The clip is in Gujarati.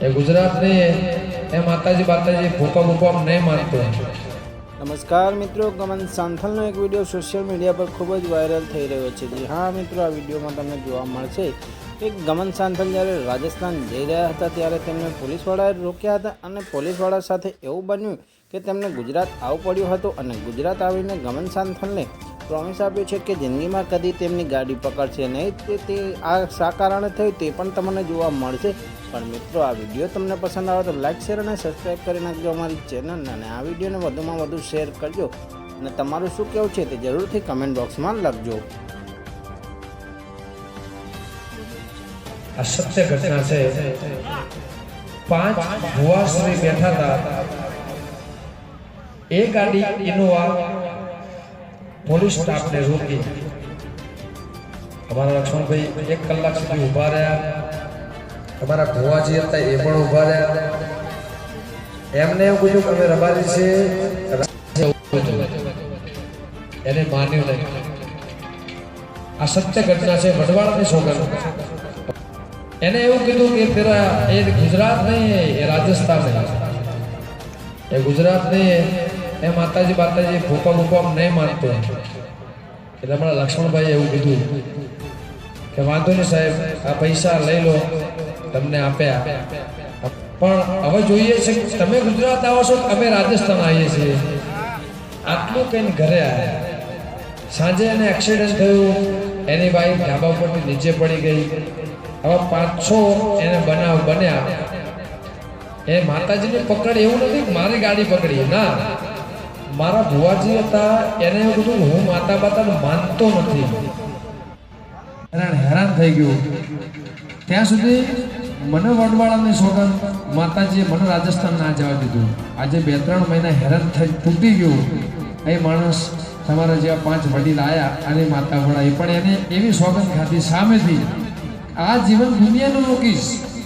એ ગુજરાતની એ માતાજી બાતાજી ભૂકા ભૂકા નહીં માનતો. નમસ્કાર મિત્રો, ગમન સાંથલનો એક વિડીયો સોશિયલ મીડિયા પર ખૂબ જ વાયરલ થઈ રહ્યો છે. જી હા મિત્રો, આ વિડીયોમાં તમને જોવા મળશે કે ગમન સાંથલ જ્યારે રાજસ્થાન જઈ રહ્યા હતા ત્યારે તેમને પોલીસવાળાએ રોક્યા હતા અને પોલીસવાળા સાથે એવું બન્યું કે તેમને ગુજરાત આવવું પડ્યું હતું અને ગુજરાત આવીને ગમન સાંથલને પ્રોમિસ આપ્યું છે કે જિંદગીમાં કદી તેમની ગાડી પકડશે નહીં. તે આ શા કારણે થયું તે પણ તમને જોવા મળશે. પણ મિત્રો, આ વિડીયો તમને પસંદ આવે તો લાઇક, શેર અને સબસ્ક્રાઈબ કરી નાખજો અમારી ચેનલને અને આ વિડીયોને વધુમાં વધુ શેર કરજો અને તમારું શું કહેવું છે તે જરૂરથી કમેન્ટ બોક્સમાં લખજો. આ સત્ય ઘટના છે. 5 ભુવાશ્રી બેઠા હતા. એ ગાડી ઇનોવા પોલીસ સ્ટાફને રોકી. અમારા લક્ષ્મણભાઈ 1 કલાક સુધી ઊભા રહ્યા. અમારા ભુવાજી હતા એ પણ ઊભા રહ્યા. એમને એવું કીધું કે અમે રબારી છે, એને માન્યું નહીં. આ સત્ય ઘટના છે. વઢવાણની સોગંદ. એને એવું કીધું કે તેરા એ ગુજરાત નહીં, એ રાજસ્થાન નહીં. એ ગુજરાત નહીં, એ માતાજી બાતાજી ભૂકા ભૂકા નહીં માનતો. એટલે અમારા લક્ષ્મણભાઈ એવું કીધું કે વાંધો નહીં સાહેબ, આ પૈસા લઈ લો, તમને આપ્યા. પણ હવે જોઈએ છે કે તમે ગુજરાત આવો છો, અમે રાજસ્થાન આવીએ છીએ. આટલું કહીને ઘરે આવ્યા. સાંજે એને એક્સિડન્ટ થયું. એની વાઈફ ધાબા ઉપરથી નીચે પડી ગઈ. હવે 5-6 એને બનાવ બન્યા. એ માતાજીને પકડ એવું નથી કે મારી ગાડી પકડી, ના, મારા ભુવાજી હતા એને એવું કીધું હું માતા બાતાને માનતો નથી. હેરાન થઈ ગયું. ત્યાં સુધી મને વડવાળાની સોગંદ માતાજીએ મને રાજસ્થાન ના જવા દીધું. આજે 2-3 મહિના હેરાન થઈ તૂટી ગયું. એ માણસ તમારા જેવા 5 વડીલ આવ્યા અને માતા વડાઈ પણ એને એવી સોગંદ ખાધી સામેથી, આ જીવન દુનિયાનું રોકીશ,